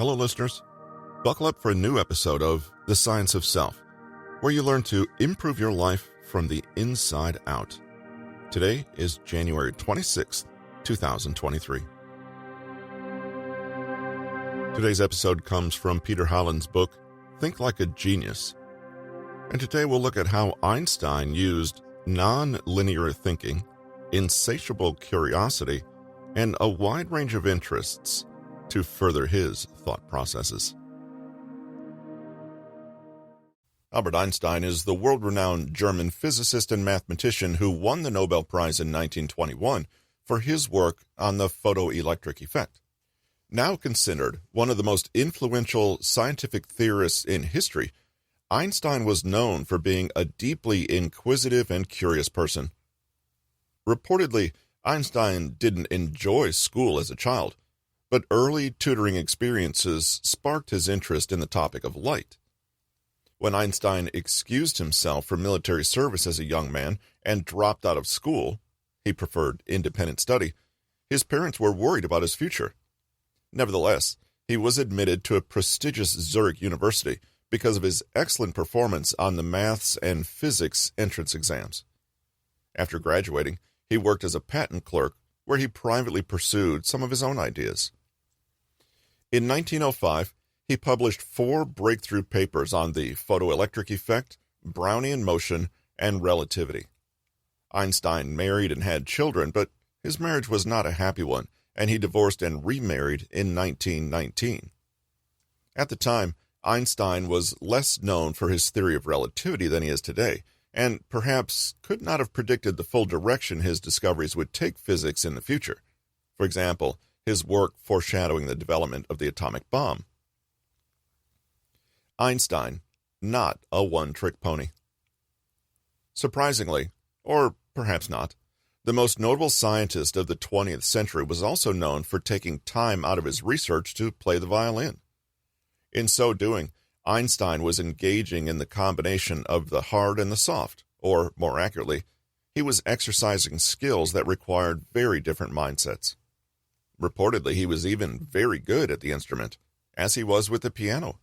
Hello, listeners. Buckle up for a new episode of The Science of Self, where you learn to improve your life from the inside out. Today is January 26th, 2023. Today's episode comes from Peter Holland's book, Think Like a Genius. And today we'll look at how Einstein used non-linear thinking, insatiable curiosity, and a wide range of interests to further his thought processes. Albert Einstein is the world-renowned German physicist and mathematician who won the Nobel Prize in 1921 for his work on the photoelectric effect. Now considered one of the most influential scientific theorists in history, Einstein was known for being a deeply inquisitive and curious person. Reportedly, Einstein didn't enjoy school as a child, but early tutoring experiences sparked his interest in the topic of light. When Einstein excused himself from military service as a young man and dropped out of school, he preferred independent study, his parents were worried about his future. Nevertheless, he was admitted to a prestigious Zurich University because of his excellent performance on the maths and physics entrance exams. After graduating, he worked as a patent clerk where he privately pursued some of his own ideas. In 1905, he published 4 breakthrough papers on the photoelectric effect, Brownian motion, and relativity. Einstein married and had children, but his marriage was not a happy one, and he divorced and remarried in 1919. At the time, Einstein was less known for his theory of relativity than he is today, and perhaps could not have predicted the full direction his discoveries would take physics in the future. For example, his work foreshadowing the development of the atomic bomb. Einstein, not a one-trick pony. Surprisingly, or perhaps not, the most notable scientist of the 20th century was also known for taking time out of his research to play the violin. In so doing, Einstein was engaging in the combination of the hard and the soft, or, more accurately, he was exercising skills that required very different mindsets. Reportedly, he was even very good at the instrument, as he was with the piano.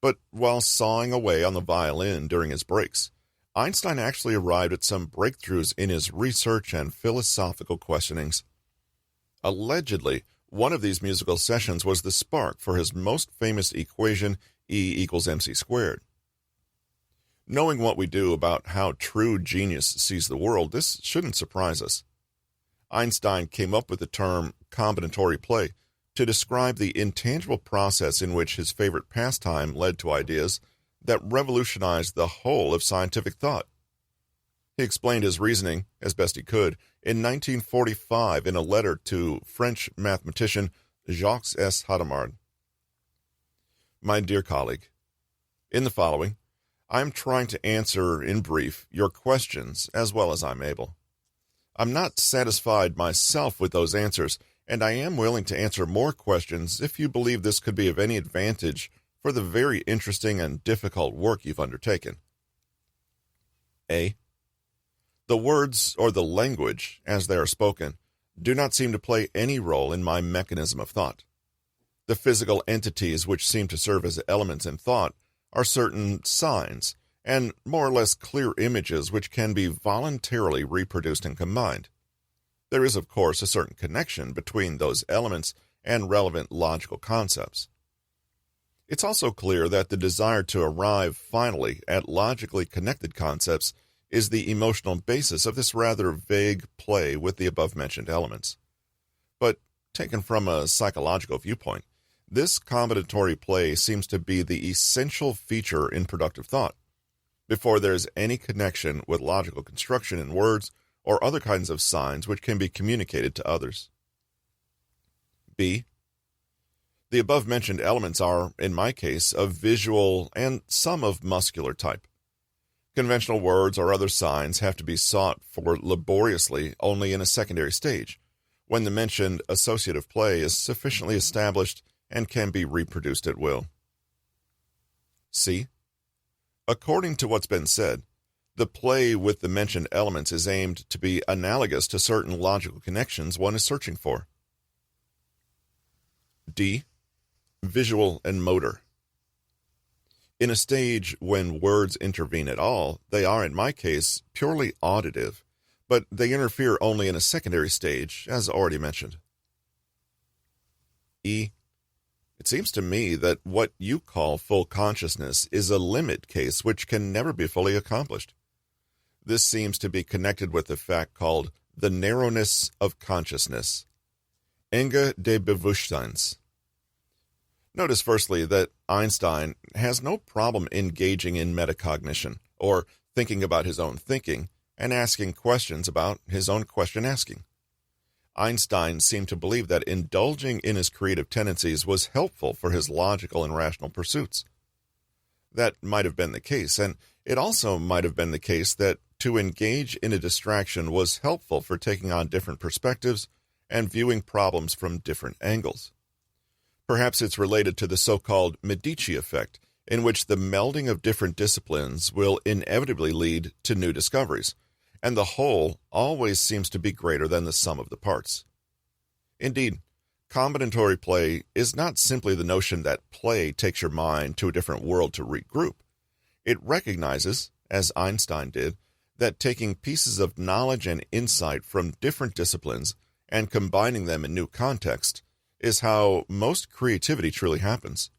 But while sawing away on the violin during his breaks, Einstein actually arrived at some breakthroughs in his research and philosophical questionings. Allegedly, one of these musical sessions was the spark for his most famous equation, E = mc squared. Knowing what we do about how true genius sees the world, this shouldn't surprise us. Einstein came up with the term combinatory play to describe the intangible process in which his favorite pastime led to ideas that revolutionized the whole of scientific thought. He explained his reasoning, as best he could, in 1945 in a letter to French mathematician Jacques S. Hadamard. My dear colleague, in the following, I am trying to answer, in brief, your questions as well as I'm able. I'm not satisfied myself with those answers, and I am willing to answer more questions if you believe this could be of any advantage for the very interesting and difficult work you've undertaken. A. The words or the language, as they are spoken, do not seem to play any role in my mechanism of thought. The physical entities which seem to serve as elements in thought are certain signs and more or less clear images which can be voluntarily reproduced and combined. There is, of course, a certain connection between those elements and relevant logical concepts. It's also clear that the desire to arrive finally at logically connected concepts is the emotional basis of this rather vague play with the above-mentioned elements. But taken from a psychological viewpoint, this combinatory play seems to be the essential feature in productive thought, before there is any connection with logical construction in words or other kinds of signs which can be communicated to others. B. The above-mentioned elements are, in my case, of visual and some of muscular type. Conventional words or other signs have to be sought for laboriously only in a secondary stage, when the mentioned associative play is sufficiently established and can be reproduced at will. C. According to what's been said, the play with the mentioned elements is aimed to be analogous to certain logical connections one is searching for. D. Visual and motor. In a stage when words intervene at all, they are, in my case, purely auditive, but they interfere only in a secondary stage, as already mentioned. E. It seems to me that what you call full consciousness is a limit case which can never be fully accomplished. This seems to be connected with the fact called the narrowness of consciousness, Enge des Bewusstseins. Notice firstly that Einstein has no problem engaging in metacognition, or thinking about his own thinking, and asking questions about his own question asking. Einstein seemed to believe that indulging in his creative tendencies was helpful for his logical and rational pursuits. That might have been the case, and it also might have been the case that to engage in a distraction was helpful for taking on different perspectives and viewing problems from different angles. Perhaps it's related to the so-called Medici effect, in which the melding of different disciplines will inevitably lead to new discoveries, and the whole always seems to be greater than the sum of the parts. Indeed, combinatory play is not simply the notion that play takes your mind to a different world to regroup. It recognizes, as Einstein did, that taking pieces of knowledge and insight from different disciplines and combining them in new contexts is how most creativity truly happens.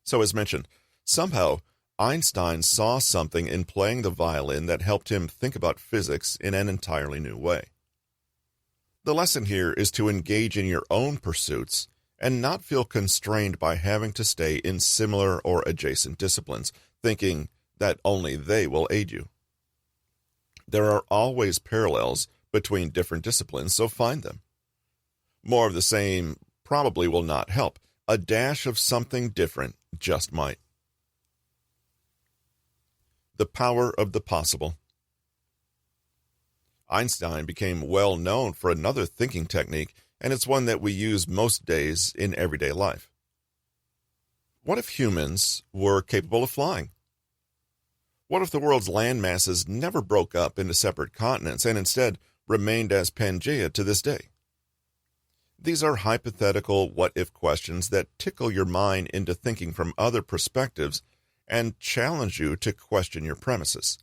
So as mentioned, somehow Einstein saw something in playing the violin that helped him think about physics in an entirely new way. The lesson here is to engage in your own pursuits and not feel constrained by having to stay in similar or adjacent disciplines, thinking that only they will aid you. There are always parallels between different disciplines, so find them. More of the same probably will not help. A dash of something different just might. The power of the possible. Einstein became well known for another thinking technique, and it's one that we use most days in everyday life. What if humans were capable of flying? What if the world's land masses never broke up into separate continents and instead remained as Pangaea to this day? These are hypothetical what-if questions that tickle your mind into thinking from other perspectives and challenge you to question your premises.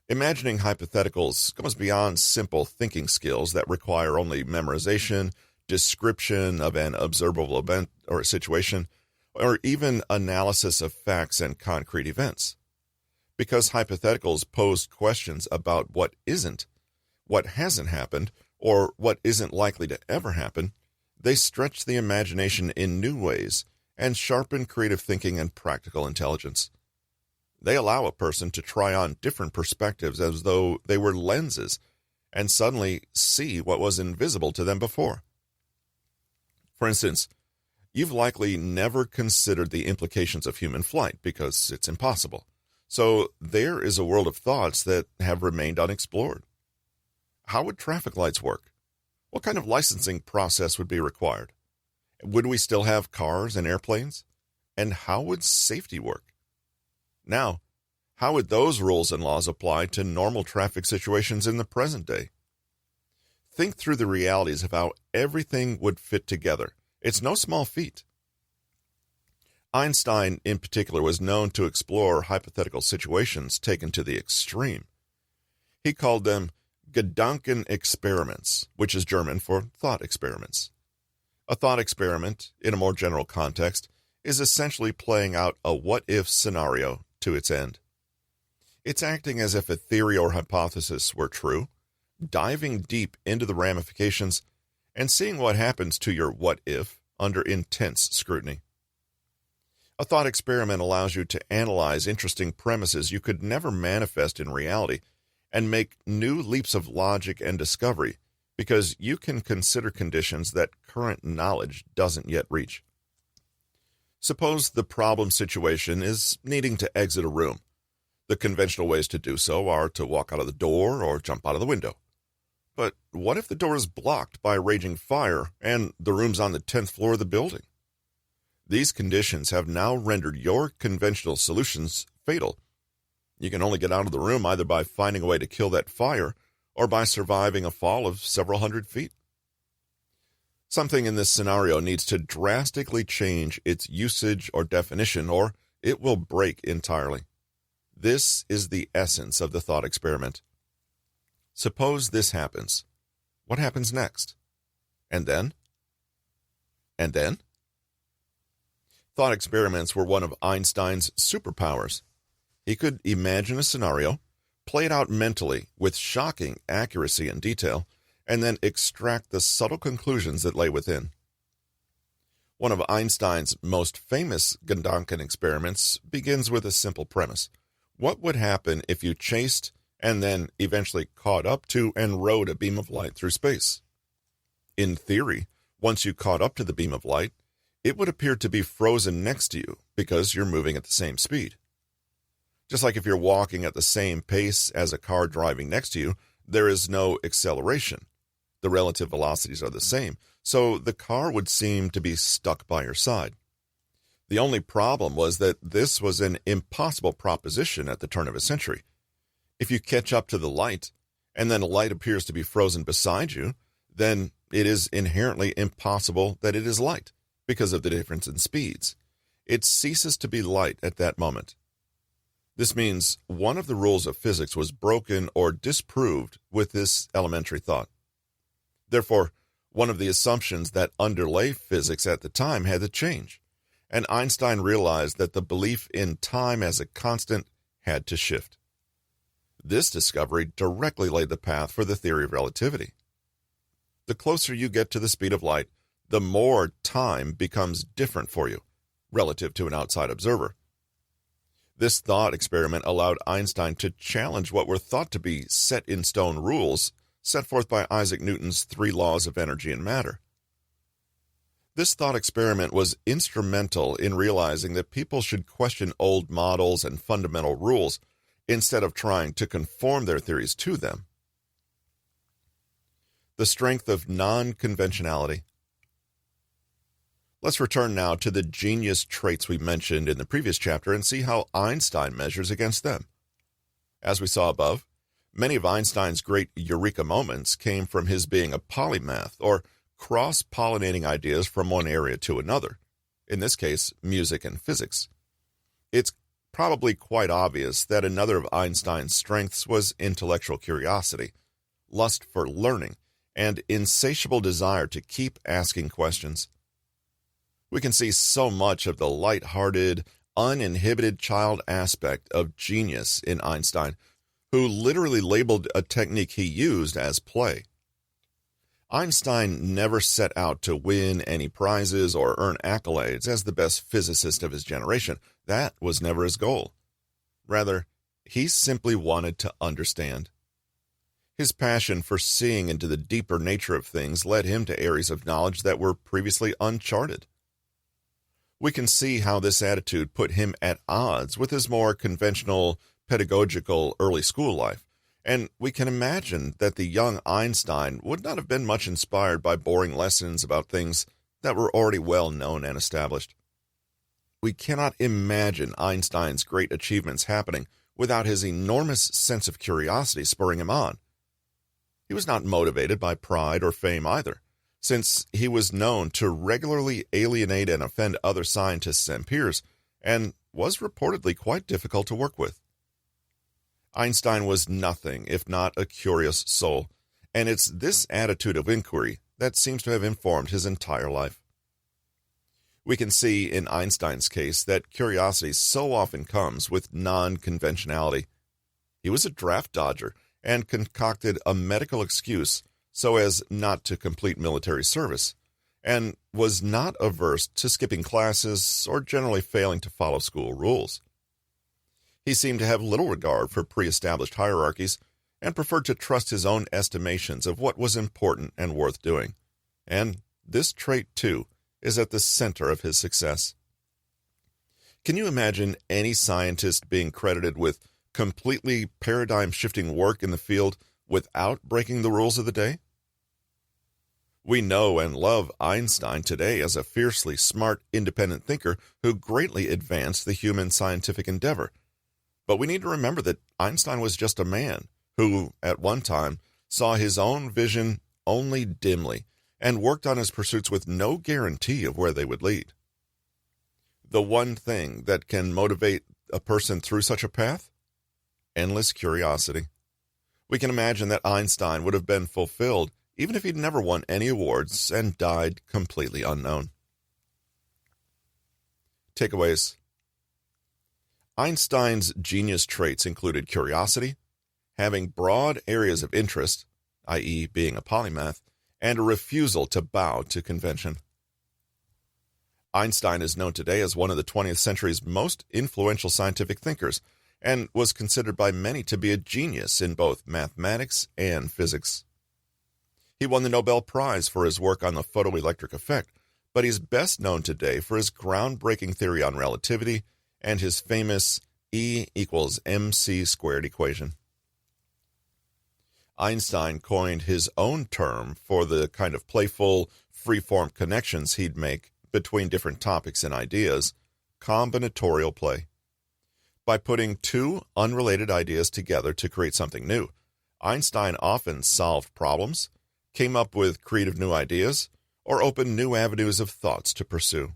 Imagining hypotheticals goes beyond simple thinking skills that require only memorization, description of an observable event or a situation, or even analysis of facts and concrete events. Because hypotheticals pose questions about what isn't, what hasn't happened, or what isn't likely to ever happen, they stretch the imagination in new ways and sharpen creative thinking and practical intelligence. They allow a person to try on different perspectives as though they were lenses and suddenly see what was invisible to them before. For instance, you've likely never considered the implications of human flight because it's impossible. So there is a world of thoughts that have remained unexplored. How would traffic lights work? What kind of licensing process would be required? Would we still have cars and airplanes? And how would safety work? Now, how would those rules and laws apply to normal traffic situations in the present day? Think through the realities of how everything would fit together. It's no small feat. Einstein, in particular, was known to explore hypothetical situations taken to the extreme. He called them Gundankan Experiments, which is German for thought experiments. A thought experiment, in a more general context, is essentially playing out a what-if scenario to its end. It's acting as if a theory or hypothesis were true, diving deep into the ramifications, and seeing what happens to your what-if under intense scrutiny. A thought experiment allows you to analyze interesting premises you could never manifest in reality and make new leaps of logic and discovery because you can consider conditions that current knowledge doesn't yet reach. Suppose the problem situation is needing to exit a room. The conventional ways to do so are to walk out of the door or jump out of the window. But what if the door is blocked by a raging fire and the room's on the 10th floor of the building? These conditions have now rendered your conventional solutions fatal. You can only get out of the room either by finding a way to kill that fire or by surviving a fall of several hundred feet. Something in this scenario needs to drastically change its usage or definition, or it will break entirely. This is the essence of the thought experiment. Suppose this happens. What happens next? And then? And then? Thought experiments were one of Einstein's superpowers. He could imagine a scenario, play it out mentally with shocking accuracy and detail, and then extract the subtle conclusions that lay within. One of Einstein's most famous Gundankan experiments begins with a simple premise. What would happen if you chased and then eventually caught up to and rode a beam of light through space? In theory, once you caught up to the beam of light, it would appear to be frozen next to you because you're moving at the same speed. Just like if you're walking at the same pace as a car driving next to you, there is no acceleration. The relative velocities are the same, so the car would seem to be stuck by your side. The only problem was that this was an impossible proposition at the turn of a century. If you catch up to the light, and then a light appears to be frozen beside you, then it is inherently impossible that it is light, because of the difference in speeds. It ceases to be light at that moment. This means one of the rules of physics was broken or disproved with this elementary thought. Therefore, one of the assumptions that underlay physics at the time had to change, and Einstein realized that the belief in time as a constant had to shift. This discovery directly laid the path for the theory of relativity. The closer you get to the speed of light, the more time becomes different for you, relative to an outside observer. This thought experiment allowed Einstein to challenge what were thought to be set-in-stone rules set forth by Isaac Newton's 3 laws of energy and matter. This thought experiment was instrumental in realizing that people should question old models and fundamental rules instead of trying to conform their theories to them. The strength of non-conventionality. Let's return now to the genius traits we mentioned in the previous chapter and see how Einstein measures against them. As we saw above, many of Einstein's great eureka moments came from his being a polymath, or cross-pollinating ideas from one area to another, in this case, music and physics. It's probably quite obvious that another of Einstein's strengths was intellectual curiosity, lust for learning, and insatiable desire to keep asking questions. We can see so much of the light-hearted, uninhibited child aspect of genius in Einstein, who literally labeled a technique he used as play. Einstein never set out to win any prizes or earn accolades as the best physicist of his generation. That was never his goal. Rather, he simply wanted to understand. His passion for seeing into the deeper nature of things led him to areas of knowledge that were previously uncharted. We can see how this attitude put him at odds with his more conventional, pedagogical early school life, and we can imagine that the young Einstein would not have been much inspired by boring lessons about things that were already well known and established. We cannot imagine Einstein's great achievements happening without his enormous sense of curiosity spurring him on. He was not motivated by pride or fame either, since he was known to regularly alienate and offend other scientists and peers, and was reportedly quite difficult to work with. Einstein was nothing if not a curious soul, and it's this attitude of inquiry that seems to have informed his entire life. We can see in Einstein's case that curiosity so often comes with non-conventionality. He was a draft dodger and concocted a medical excuse so as not to complete military service, and was not averse to skipping classes or generally failing to follow school rules. He seemed to have little regard for pre-established hierarchies and preferred to trust his own estimations of what was important and worth doing. And this trait, too, is at the center of his success. Can you imagine any scientist being credited with completely paradigm-shifting work in the field without breaking the rules of the day? We know and love Einstein today as a fiercely smart, independent thinker who greatly advanced the human scientific endeavor. But we need to remember that Einstein was just a man who, at one time, saw his own vision only dimly and worked on his pursuits with no guarantee of where they would lead. The one thing that can motivate a person through such a path? Endless curiosity. We can imagine that Einstein would have been fulfilled even if he'd never won any awards and died completely unknown. Takeaways. Einstein's genius traits included curiosity, having broad areas of interest, i.e. being a polymath, and a refusal to bow to convention. Einstein is known today as one of the 20th century's most influential scientific thinkers, and was considered by many to be a genius in both mathematics and physics. He won the Nobel Prize for his work on the photoelectric effect, but he's best known today for his groundbreaking theory on relativity and his famous E equals mc squared equation. Einstein coined his own term for the kind of playful, freeform connections he'd make between different topics and ideas, combinatorial play. By putting two unrelated ideas together to create something new, Einstein often solved problems, came up with creative new ideas, or opened new avenues of thoughts to pursue.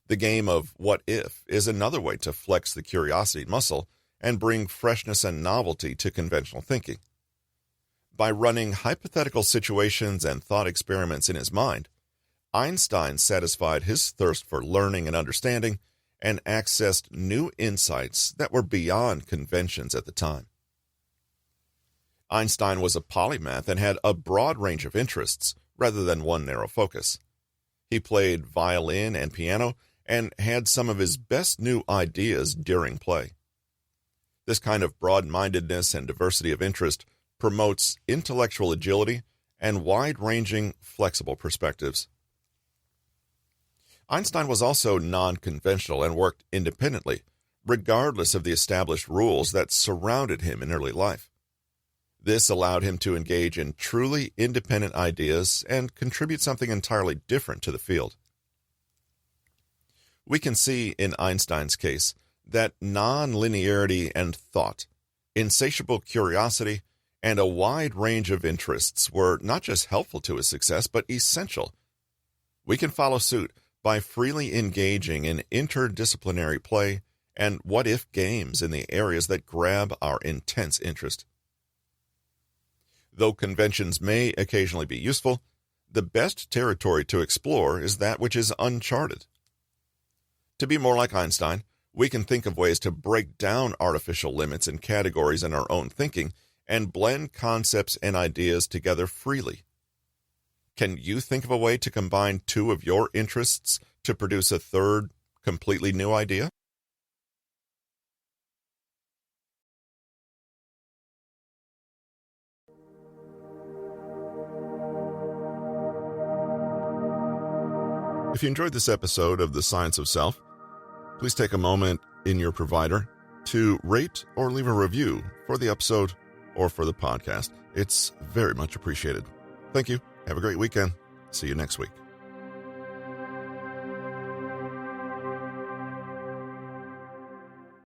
The game of what if is another way to flex the curiosity muscle and bring freshness and novelty to conventional thinking. By running hypothetical situations and thought experiments in his mind, Einstein satisfied his thirst for learning and understanding and accessed new insights that were beyond conventions at the time. Einstein was a polymath and had a broad range of interests rather than one narrow focus. He played violin and piano and had some of his best new ideas during play. This kind of broad-mindedness and diversity of interest promotes intellectual agility and wide-ranging, flexible perspectives. Einstein was also non-conventional and worked independently, regardless of the established rules that surrounded him in early life. This allowed him to engage in truly independent ideas and contribute something entirely different to the field. We can see in Einstein's case that non-linearity and thought, insatiable curiosity, and a wide range of interests were not just helpful to his success, but essential. We can follow suit by freely engaging in interdisciplinary play and what-if games in the areas that grab our intense interest. Though conventions may occasionally be useful, the best territory to explore is that which is uncharted. To be more like Einstein, we can think of ways to break down artificial limits and categories in our own thinking and blend concepts and ideas together freely. Can you think of a way to combine two of your interests to produce a third, completely new idea? If you enjoyed this episode of The Science of Self, please take a moment in your provider to rate or leave a review for the episode or for the podcast. It's very much appreciated. Thank you. Have a great weekend. See you next week.